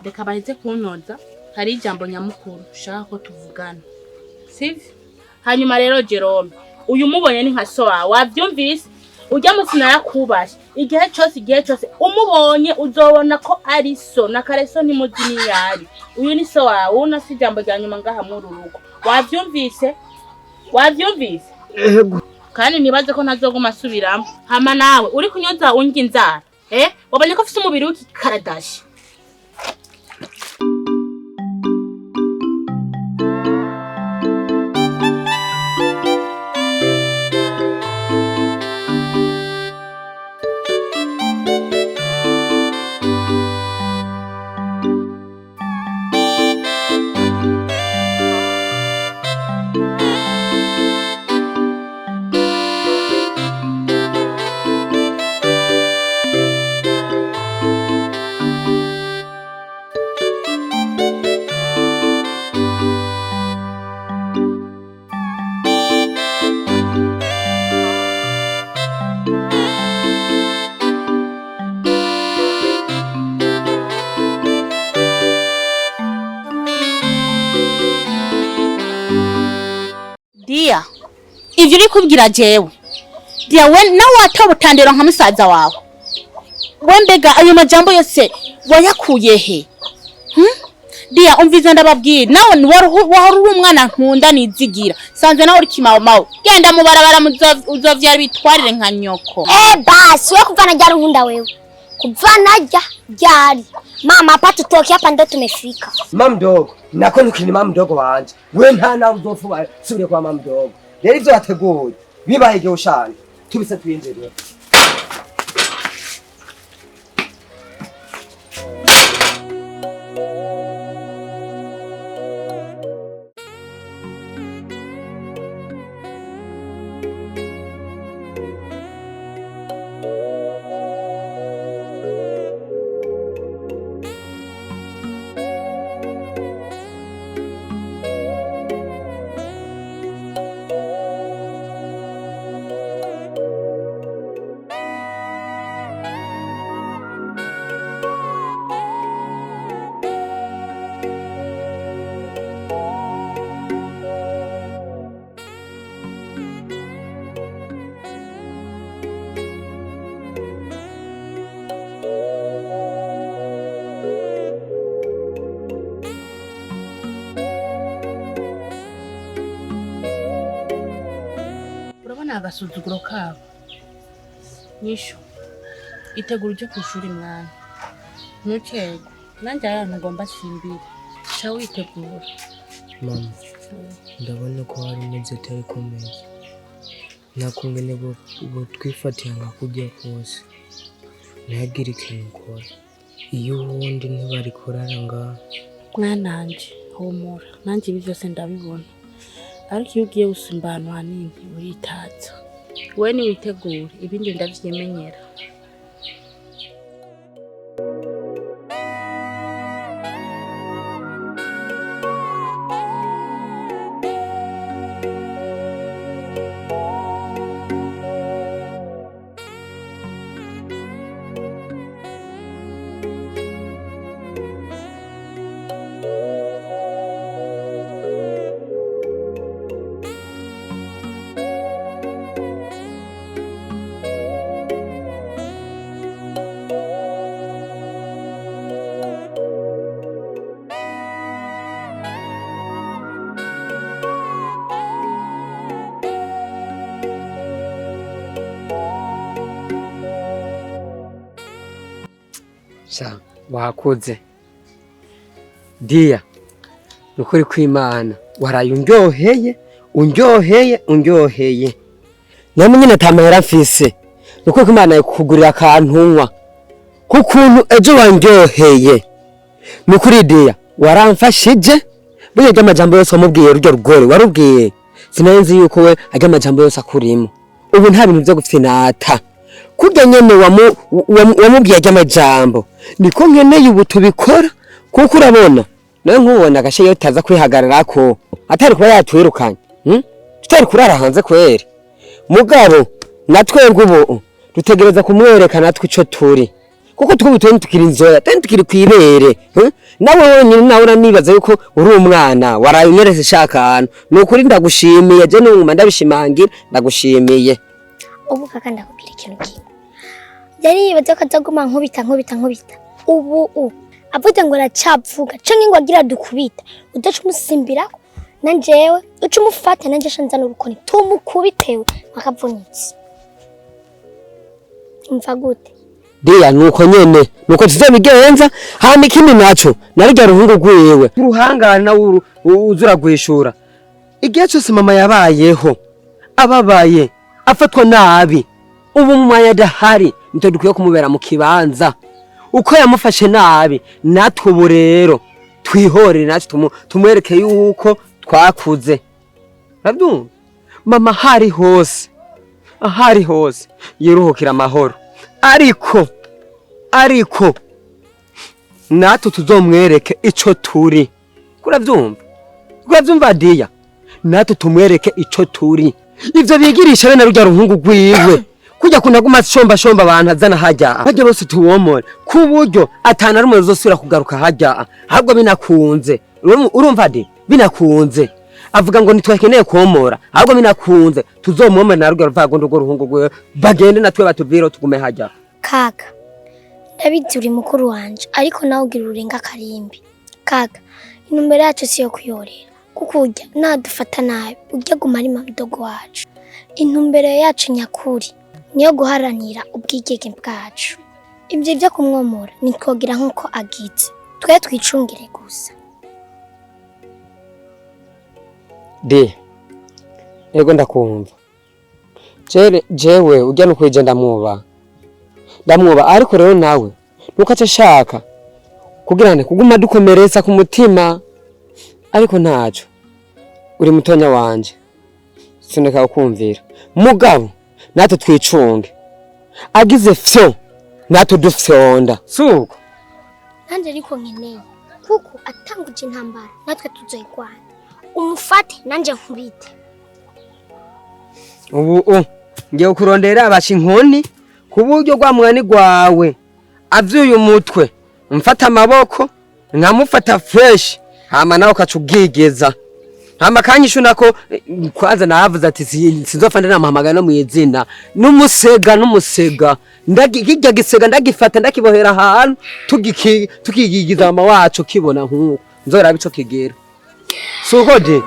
reka baheze kuntoza hari ijambo nyamukuru ushaka ko tuvugana sivyo hanyuma rero Jerome uyu mubonye ni nka so wawe wavyumvise ujya musina yakubashe igihe cyose umubonye uzobona ko ari so na kareso ntimuzini yari uyu ni so wawe unasi ijambo rya nyuma ngaha muri urugo wavyumvise Ego kandi nibaze ko ntazoguma asubiramo hama nawe uri kunyoza ungi inzara wabonye ko ufite umubiri w'ikaradashi Dia, ivyo uri kubwira jewe. Dia we nawe atobutandero nka musaza wawe. We mbega ayo majambo yose wayakuye he? Dia umvize ndababwira nawe wari umwana nkunda nizigira. Sanze nawe uri kimawo. Genda mu barabara uzovyara bitwarire nka nyoko. Basi we kuvana jari nkunda wewe. Kuvana jari. Mama hapa tutoki hapa ndo tumefika. Mama mdogo, nako nukini mama mdogo wanje. We ntana uzofu subire kwa mama mdogo. Rero ivyo wateguye bibaye igihe ushaka. Tubise twinjire. Agasuzuguro kabo nisho itegura uje kushuri mwana ntukego nanje ayantu ngomba simbire cha witegura mama ndabona ko hari umeze tari komeye nakungene bo twifatiye nka kujya kose ntagire ikintu ukora iyo wundi ntibari kurara ngaho mwananje humura nanje ibi byose ndabibona ariko iyo ugiye gusumba ahantu hanini uritaza we ni witegure ibindi ndavyimenyera Sha wakoze Dia nukuri kw'Imana waraye unryoheye namwe nyine tamahera mfise nukuri kw'Imana yakugurira akantunywa kukuntu ejo wanryoheye nukuri Dia waramfashije burya ry'amajambo yose wamubwiye rujya rugore warubwiye sinenzi yuko we ajya amajambo yose akurimo ubu nta bintu byo gupfinata kurya nyene wamubwiye ry'amajambo niko nkeneye ubu tubikora kuko urabona nawe nkubona agashe yo taza kwihagararako atari kuba yatwirukanye tutari kurara hanze kwere mugabo natwe ngubu dutegereza kumwereka natwe ico turi kuko twubu tukiri inzoya tukiri kwibere nawe wenyine nawe uranibaza yuko uri umwana waraye unyeretse shaka nukuri ndagushimiye je n'umwe ndabishimangira ndagushimiye ubu kaka ndakubwira ikintu kimwe yari yibaza ko azaguma nkubita ubu avuze ngo aracapfuga canke ngo agira dukubita udaca umusimbirako nanjewe uca umufata nanje shanza n'urukoni tumukubitewe akavunitse umva gute Dia nuko nyene nuko tuzobigenza hama ikindi naco narijya ruhungu rwiwe uruhangana nawe uzura gwishura igihe cyose mama yabayeho ababaye afatwa nabi ubu mu mwanya dahari nito dukwiye kumubera mu kibanza uko yamufashe nabi natwe ubu rero twihorere natwe tumwereke yuko twakuze rabyumva mama ahari hose yiruhukira amahoro ariko natwe tuzomwereke ico turi kuravyumva Dia natwe tumwereke ico turi ivyo bigirisha bene rujya ruhungu rwiwe kujya kunaguma shomba abantu azana hajya bose tuwomore kuburyo atana rumwe ruzosubira kugaruka hajya ahubwo binakunze urumva Dia binakunze avuga ngo nitwakeneye komora ahubwo binakunze tuzomwomora na rujya ruvagondo rwo ruhungu rwiwe bagende natwe batubwire tugume hajya kaka ndabizi uri mukuru wanje ariko nawe ugira urenga karimbi kaka intumbero yacu siyo kuyorera kuko urya nadufata nabi urya guma ari mabidogo wacu intumbero yacu nyakuri niyo guharanira ubwigenge bwacu ibyo byo kumwomora nitwogira nkuko agize twe twicungire gusa ego ndakumva jewe urya no kwije ndamwuba ariko rero nawe nukace shaka kugirane kuguma dukomeretsa ku mutima ariko ntaco uri mutonya wanje sineka ukumvira mugabo natwe twicunge agize fyo natwe dufyonda suko nanje ariko nkeneye kuko atanguje intambara natwe tuzoyigwana umufate nanje nkubite ubu ngiye kurondera abashinkoni kuburyo gwa mwani gwawe avyuye umutwe mfata amaboko nkamufata fresh hama nawe kacugigeza hama kanyishu nako kwaza navuze ati sinzofanda namuhamagara no mwizina n'umusega ndagijya gisega ndagifata ndakibohera ahantu tukigigiza mama wacu kibona nkuko nzora bico kigera suko je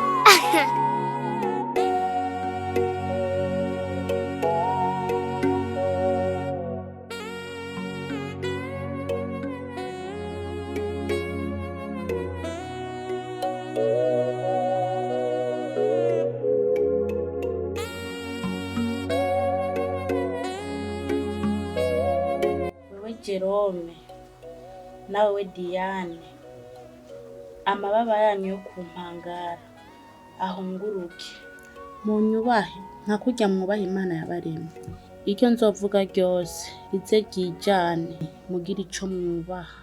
Jerome nawe Diane amababa yanyu yo kumpangara ahunguruke mu nyubahe nka kujya mwubaha Imana yabaremye icyo nzovuga ryose rize ryijane mugira ico mwubaha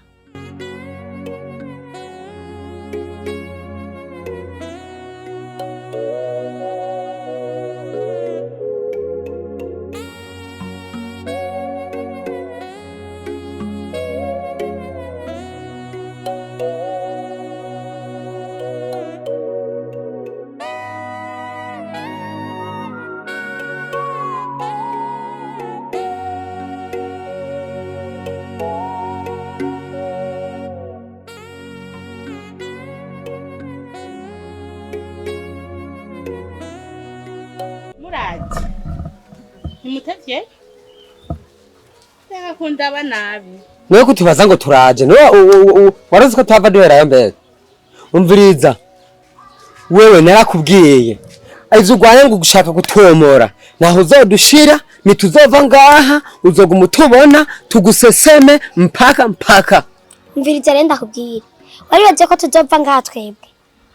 Nimutevye yakunda banabi Niwe kutubaza ngo turaje niwe warazi ko twava duherayo mbere umviriza wewe narakubwiye ayizugwanya ngo gushaka gutomora naho uzodushira nituzova ngaha uzoga umutubona tuguseseme mpaka umviriza rero ndakubwira waribaze ko tuzova ngaha twebwe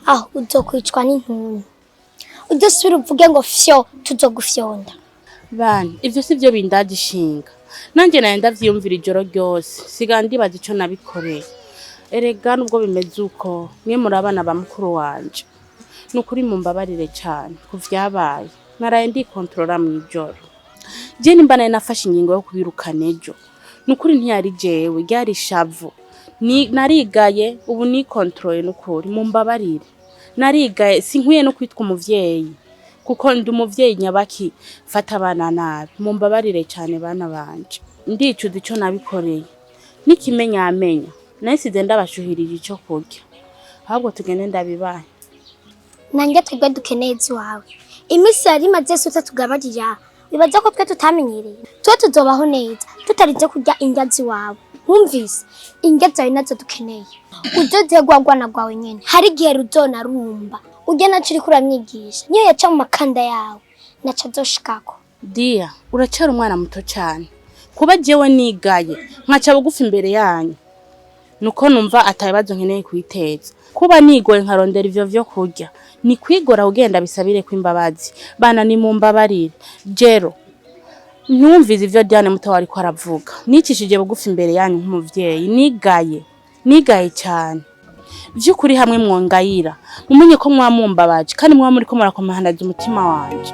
aho uzokwicwa n'intuntu udasubira uvuge ngo fyo tuzogufyonda bani ivyo sivyo bindagishinga nanje naye ndavyiyumvira ijoro ryose sigandi bazi ico nabikoreye erega nubwo bimeze uko mwe muri abana ba mukuru wanje nukuri mumbabarire cyane kuvyabaye naraye ndi controller mu ijoro je nimba naye nafashe ingingo yo kubirukana ejo nukuri ntiyari jewe ryari shavu narigaye ubu ni control nukuri mumbabarire narigaye sinkwiye no kwitwa umuvyeyi kuko ndi umuvyeyi nyabaki fata abana nabi mumbabarire cyane bana banje ndicuza ico nabikoreye nikimenya amenya nahisize ndabashuhirije ico kurya ahubwo tugende ndabibaye nange twebwe dukeneye iwawe imisi yari imaze sota tugabarira bibaza ko twe tutamenyereye twe tuzobaho neza tutarinze kurya indya ziwawe wumvise indya zawe nazo dukeneye uzozegwagwana gwawe nyene hari igihe ruzona rumba ujya naco uri kuramwigisha niyo yaca mu makanda yawe naca azoshikako Dia uracyari umwana muto cyane kuba jewe nigaye nkaca bugufi imbere yanyu nuko numva atabibazo nkeneye kwiteza kuba nigoye nkarondera ivyo vyo kurya ni kwigora ugenda bisabire kwimbabazi bana ni mumbabarire jero ntumvize ivyo Diane muto wari ko aravuga nicishije bugufi imbere yanyu nk'umuvyeyi nigaye cyane vyukuri hamwe mwongayira mumenye ko mwamumbabaje kandi mwa muri ko murakomahandaza umutima wanje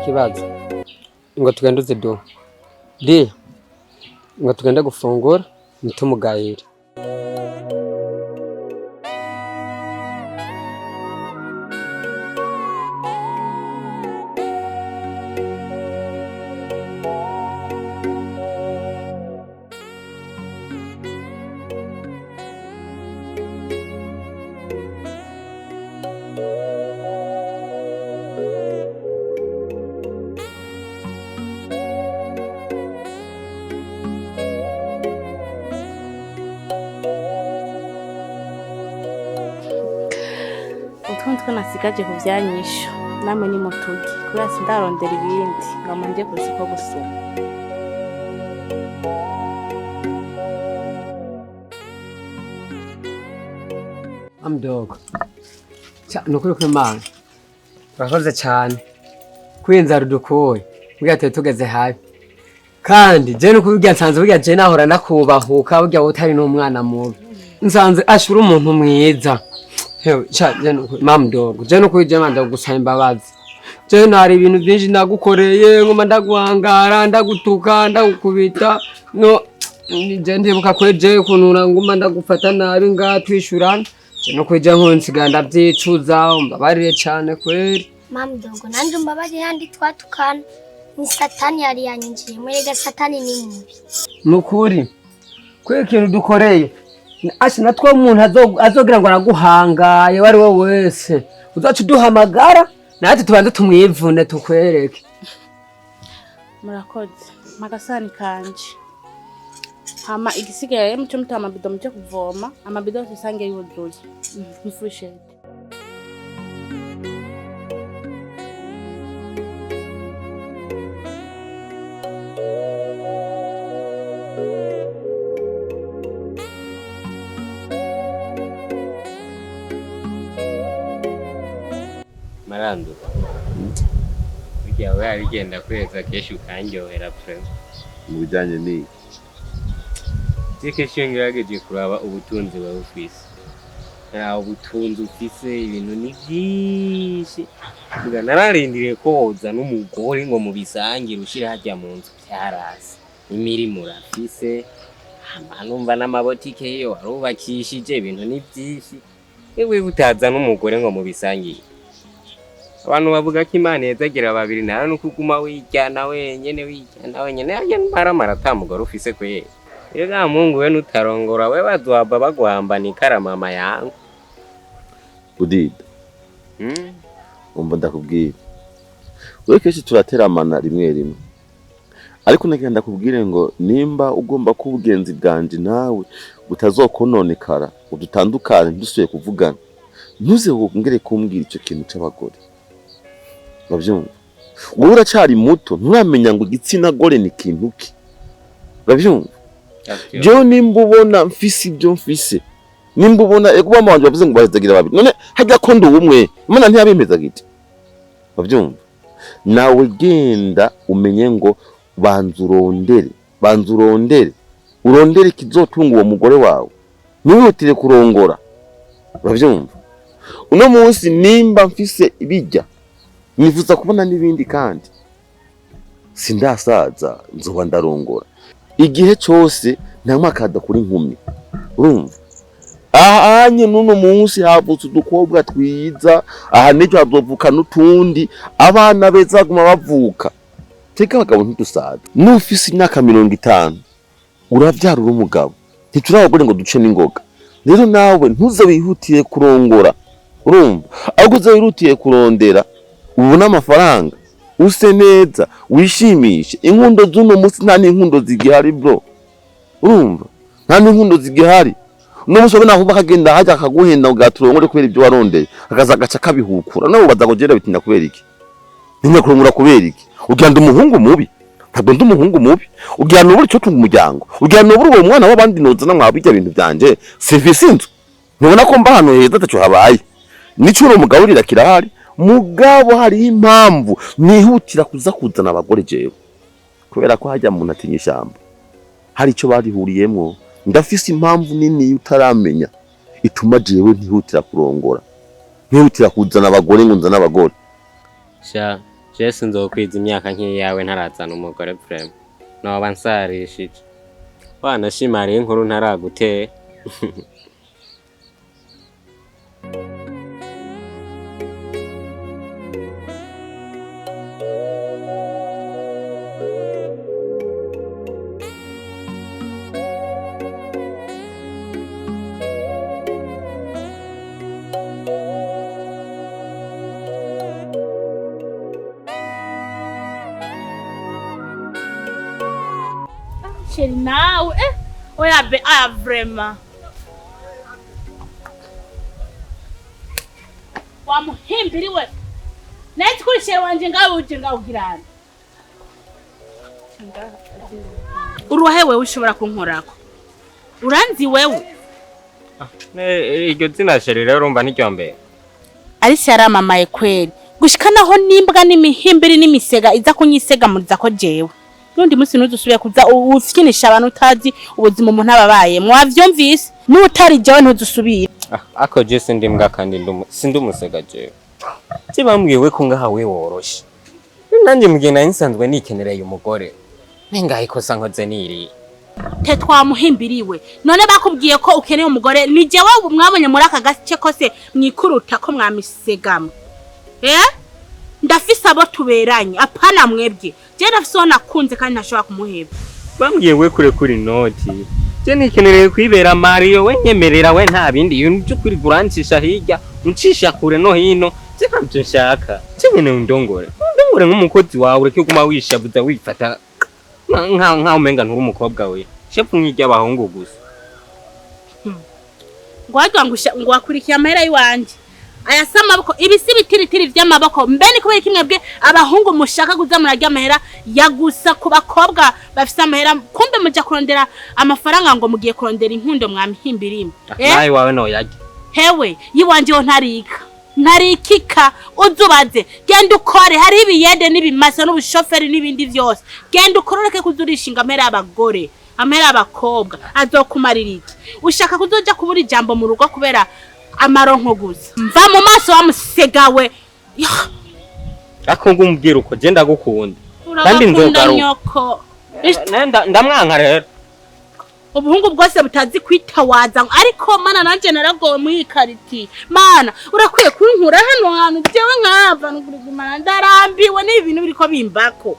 kibazo ngo tugende uzido Dia ngo tugende gufungura nitumugayira utwo nasigaje kuvyanyisho namwe ni mutugi kubera sindarondera ibindi ngamanje kuziko gusoma amdogo nukuri kw'Imana urakoze cyane kwinza rudukoye bwate tugeze hafi kandi je no kubirya nsanze burya je nahora nakubahuka burya utari n'umwana mubi nsanze ashura umuntu mwiza hewe je no mamdogo je no kwije manda gusaba imbabazi je nari ibintu byinshi nagukoreye ngoma ndaguhangara ndagutuka ndagukubita no je ndibuka kweje kunura ngoma ndagufata nabi ngatwishurana je no kwije nkonsiganda byicuza umbabarire cyane kweri mamdogo nanje umbabarire handi twatukana ni satani yari yanyinjiye murega satani ni mubi nukuri kwe kintu dukoreye ashi natwo umuntu azogira ngo araguhangaye wari we wese uzacu duhamagara natwe tubanze tumwivune tukwereke murakoze magasani kanje hama igisigaye mucyo mutama amabido mucyo kuvoma amabido usange yuzuye nifushe Marando ujyawe arigenda kweza kesho ukanyohera friend mujanye ni kesho ngirageje kuraba ubutunzi bwa office ubutunzi ufise ibintu ni byinshi kuga nararindiriye koza n'umugore ngo mubisangira ushira hajya mu nzu byarasi imirimo urafise numva n'amabotike yo arubakishije ibintu ni byinshi ewe utaza n'umugore ngo mubisangire abantu bavuga ko Imana yezagira babiri nara no kuguma wijyana wenyene ajya maramara tamugora ufise kwe yega Mungu we nutarongora we baduhaba bagwamba ni karamama yangu udida umva ndakubwira we keshi turateramana rimwe ariko nagenda kubwire ngo nimba ugomba kubugenzi bwanje nawe utazokononekara udutandukane dusuye kuvugana ntuze ngere kumbwira icyo kintu c'abagore bavyumva wowe uracyari muto nturamenya ngo igitsina gore ni kintu ki bavyumva je nimba ubona mfise ibyo mfise nimba ubona ego mama wanje bavuze ngo bazagira babiri none hajya ko ndi umwe Imana ntiyabimeza giti bavyumva nawe genda umenye ngo banzurondere urondere kizotunga uwo mugore wawe, ntiwihutire kurongora. Uravyumva? Uno munsi nimba mfise ibijya, nifuza kubona n'ibindi kandi sindasaza nzoba ndarongora. Igihe cyose nta makada kuri nkumi. Urumva? Ahanye nuno munsi havutse udukobwa twiza, aha nejo hazovuka n'utundi, abana beza guma bavuka. Teka abagabo ntidusaza. Nufise imyaka 50 uravyara uri umugabo, ntiturabagore ngo duce n'ingoga. Rero nawe ntuze wihutiye kurongora. Urumva? Ahubwo uze wihutiye kurondera, ubona amafaranga, use neza, wishimishe. Inkundo z'uno munsi nta n'inkundo zigihari bro. Urumva? Nta n'inkundo zigihari. No musore naho bakagenda haja akaguhenda ugaturongore kubera ibyo warondeye, akaza gaca kabihukura. Nawe baza kugera bitinda kubera iki? Ninya kurongora kubera iki? Ugenda umuhungu mubi. Ntabwo ndi umuhungu mubi. Ugirana uburi cyo tunga umuryango. Ugirana uburi uwo mwana w'abandi nozana mwabijya bintu byanje. Service inzu. Nubona ko mba hano heza tacho habaye. Nicuro mugaburira kirahari. Mugabo hari impamvu nihutira kuzana abagore jewe. Kubera ko hajya mu ntatinyishamba. Hari ico barihuriyemo. Ndafise impamvu nini utaramenya ituma jewe ntihutira kurongora. Ntihutira kuzana abagore ngo nzana abagore. Sha Jesse nzokwiza imyaka nke yawe ntarazana umugore frame. No bansarishije. Bana shimari inkuru ntaraguteye. Nawe oya be vraiment wa muhimbiriwe natwishire wanje ngawe uje ngawugirana uruhe wewe ushobora kunkorako uranzi wewe iryo zina sheri rero urumva ntiryombe ari yaramamaye kweli gushikanaho nimbwa n'imihimbiri n'imisega iza kunyisega muriza ko jewe nundi musi nuzusubiye kuza ufikinisha abantu utazi ubuzima umuntu ababaye mwavyumvise n'utari jewe ntuzusubira ako je sindimbwa kandi sindumusega jewe kibambwiwe ko ngaha we woroshe nanjye mugena insanzwe nikenereye umugore nengaye kosa nkoze niri te twamuhimbiriwe none bakubwiye ko ukeneye umugore ni jewe mwabonye muri aka gace kose mwikuruta ko mwamisegamo ndafise abo tuberanye apana mwebwe je nafise nakunze kandi ntashobora kumuheba bambwiye we kuri noti je nikenereye kwibera Mario we nyemerera we nta bindi ibintu byo kuri gurancisha hirya uncisha kure no hino je ntabyo nshaka cyene ndongore nk'umukozi wawe ureke kuma wishabuza wifata nka umenga nturi umukobwa we shefu nk'ijya abahungu gusa ngo akurikiye amahera yiwanje aya samaboko ibisi bitiritiri vy'amaboko mbeni kubera kimwe bwe abahungu mushaka kuza murarya amahera yagusa ku bakobwa bafise amahera kumbe muja kurondera amafaranga ngo mugiye kurondera inkundo mwamihimbirimo nayi wawe no yajya hewe yiwanje ho ntarikika uzubaze genda ukore hari ibiyede n'ibimasa n'ubushoferi n'ibindi vyose genda ukororeke kuzurishinga amahera y'abagore amahera y'abakobwa azokumarira iki ushaka kuzoja kubura ijambo mu rugo kubera amaronko gusa mva mu maso wamusegawe akongo umbwira uko je ndagukunda kandi nzogaruka ndamwanka rero ubuhungu bwose butazi kwitawaza ariko mana nanje naragowe muri kariti mana urakwiye kunkura hano hantu byewe nkava n'ugurigimana ndarambiwe n'ibintu biriko bimbako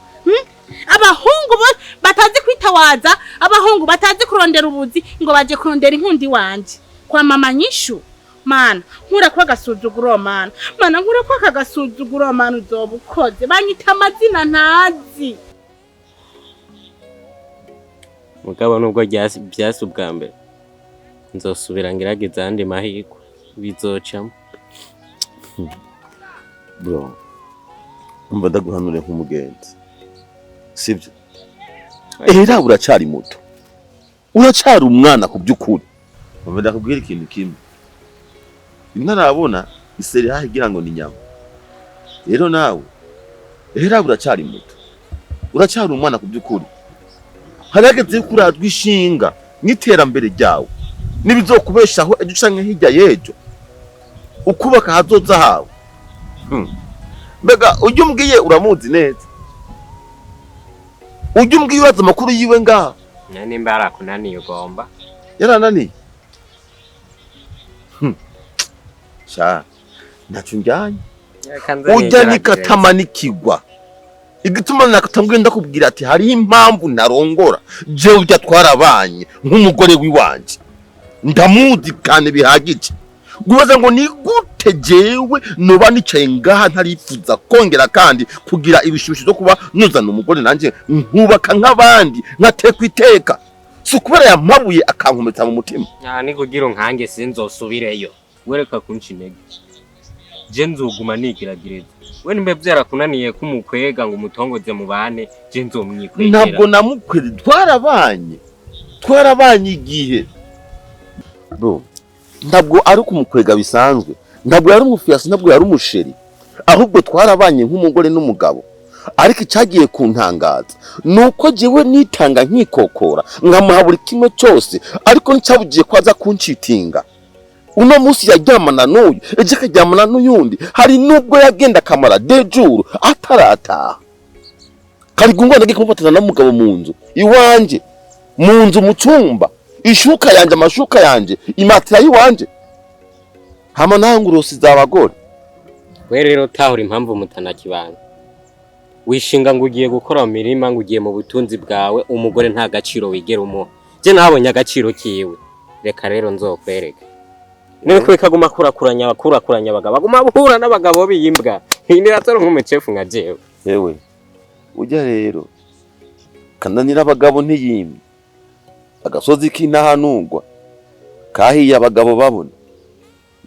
abahungu batazi kwitawaza abahungu batazi kurondera ubuzi ngo baje kurondera inkundi wanje kwa mama nyishu mana nkura kwa gasuzuguro mana nkura kwa kagasuzuguro mana uzobukoze banyita amazina ntazi mugabo nubwo byasi ubwa mbere nzosubira ngirageza andi mahiko bizocamo bro umva ndaguhanure nk'umugenzi sibyo era uracari muto uracari umwana ku by'ukuri umva ndakubwira ikintu kimwe ntarabona iseri hahigira ngo ni nyama rero nawe era uracari muto uracari umwana ku by'ukuri harageze kuratwa ishinga n'iterambere ryawe nibizokubeshaho ejo canke hirya yejo ukubaka hazoza hawe. Mbega ujye umbwiye uramuzi neza, ujye umbwiye uraza amakuru yiwe ngaho. nimba yarakunaniye ugomba Yarananiye sha ntacyo njyanye ujya nikatama nikigwa. Igituma nakatambwe ndakubwira ati hari impamvu narongora je ujya twarabanye nk'umugore wiwanje ndamuzi kandi bihagije. Gubaza ngo ni gute jewe noba nicaye ngaha ntarifuza kongera kandi kugira ibishusho zo kuba nuzana umugore nanje nkubaka nk'abandi nkatekwa iteka. Sukubera yamabuye akankomeza mu mutima. Ni kugira nkange sinzosubireyo. Wereka kunci intege. Je nzoguma nikiragireza. We nimbe byarakunaniye kumukwega ngo umutongoze mu bane je nzomwikwegera. Ntabwo namukwere twarabanye igihe. Bro, ntabwo ari kumukwega bisanzwe, ntabwo yari umufiyasi, ntabwo yari umusheri, ahubwo twarabanye nk'umugore n'umugabo. Ariko icyagiye kuntangaza nuko jewe nitanga nkikokora nkamuha buri kimwe cyose, ariko nicyabugiye kwaza kuncitinga. Uno munsi yaryamana n'uyu, eje karyamana n'uyundi, hari nubwo yagenda kamara dejuru atarataha. Kari gungwa nagiye kumufatana n'umugabo mu nzu iwanje, mu nzu mu cyumba, ishuka yanje amashuka yanje imatira yiwanje. Hama nangurose z'abagore. We rero tahura impamvu mutanakibanga. Wishinga ngo ugiye gukora mu mirima, ngo ugiye mu butunzi bwawe, umugore nta gaciro wigera umuha. Je nabonye agaciro kiwe. Reka rero nzokwereka. Niwe kwikaguma kurakuranya abagabo, baguma buhura n'abagabo biyimbwa. Ntiratoro nk'umucefu nka jewe. Yewe ujya rero kandanira abagabo ntiyimye. Agasozi k'intahanugwa kahiye abagabo babona.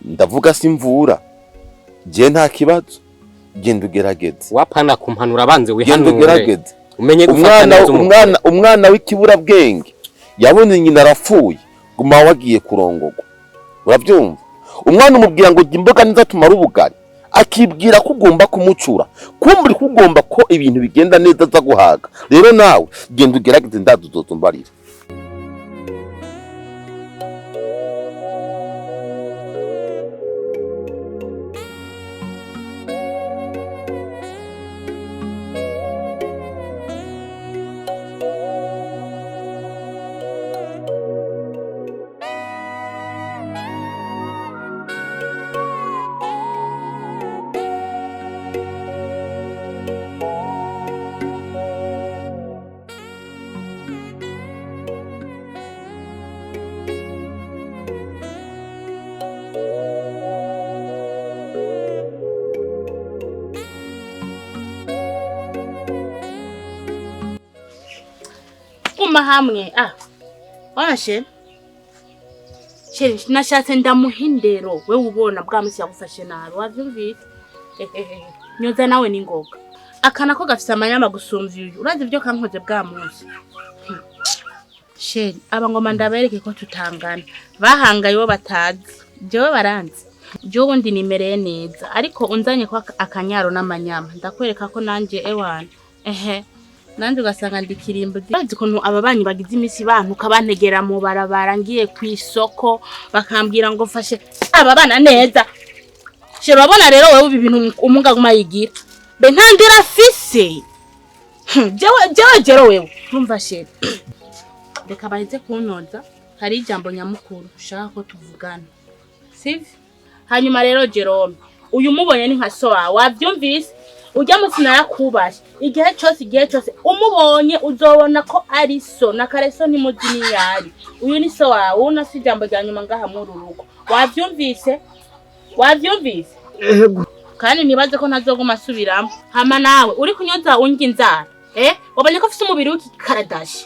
Ndavuga simvura. Je nta kibazo. Genda ugerageze. Wapana kumpanura banze wihanure. Genda ugerageze. Umenye gufata umwana w'ikibura bwenge yabonye nyina arapfuye, guma wagiye kurongogwa. Urabyumva? Umwana umubwira ngo imboga niza tumara ubugari, akibwira ko ugomba kumucura, kumburi kugomba ko ibintu bigenda neza za guhaga. Rero nawe genda ugerageze ndazuzumbarira. Hamwe Onashe Sheri nashatse ndamuhindero we ubona bwa musi yagufashe nabi wavyumvise nyoza nawe ningoga akana ko gafise amanyama gusumvye uyu urazi byo kankoze bwa musi Sheri abangoma ndabereke ko tutangana bahangaye bo batazi jewe baranzi jewe ndi nimereye neza ariko unzanye ko akanyaro n'amanyama ndakwereka ko nanje ewana nandi ugasanga ndikirimbo bazi kuntu ababanyi bagize imisi bantu kabantegera mu barabara ngiye kwisoko bakambwira ngo fashe ababana neza. Shero babona rero wewe ibintu umunga gumayigira be ntandira fise jewe wewe numva shero reka baheze kunyoza hari ijambo nyamukuru ushaka ko tuvugana sivi. Hanyuma rero Jerome uyu mubonye ni nka so wavyumvise ujya musina yakubaje igihe cyose umubonye uzobona ko ari so na kareso ni mudini yari uyu ni so wawe unasi jambo rya nyuma ngaha mu rurugo wavyumvise kandi nibaze ko ntazoguma asubiramo. Hama nawe uri kunyoza ungi inzara wabonye ko afite umubiri w'ikikaraдаshi